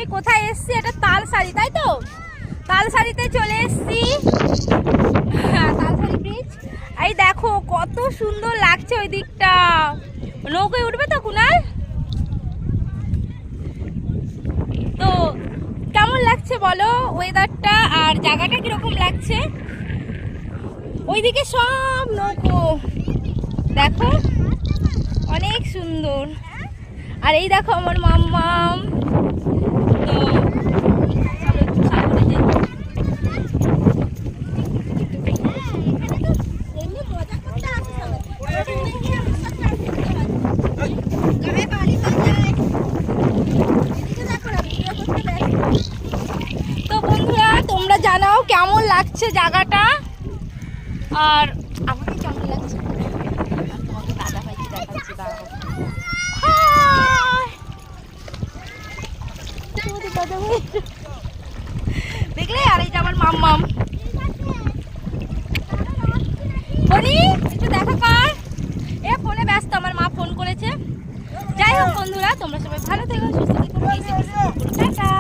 আমি কোথায় এসেছি, এটা তালসারি, তাই তো? তালসারিতে চলে এসেছি। হ্যাঁ, তালসারি ব্রিজ। এই দেখো কত সুন্দর লাগছে ওই দিকটা। নৌকায় উঠবে তো কুনাল? তো কেমন লাগছে বলো ওয়েদারটা, আর জায়গাটা কিরকম লাগছে? ওইদিকে সব নৌকো, দেখো অনেক সুন্দর। আর এই দেখো আমার মাম্মাম। তো চলো একটু সামনে যাই। তো বন্ধুরা তোমরা জানাও কেমন লাগছে জায়গাটা, আর আমাকে কেমন লাগছে। তোমাকে দাদা ভাইকে দেখাচ্ছি, দাঁড়াও। দেখলে, আর এই যে আমার মাম্মাম। বলি একটু দেখা কর। এ ফোনে ব্যস্ত, আমার মা ফোন করেছে। যাই হোক বন্ধুরা, তোমরা সবাই ভালো থেকো, সুস্থ থেকো, টাটা।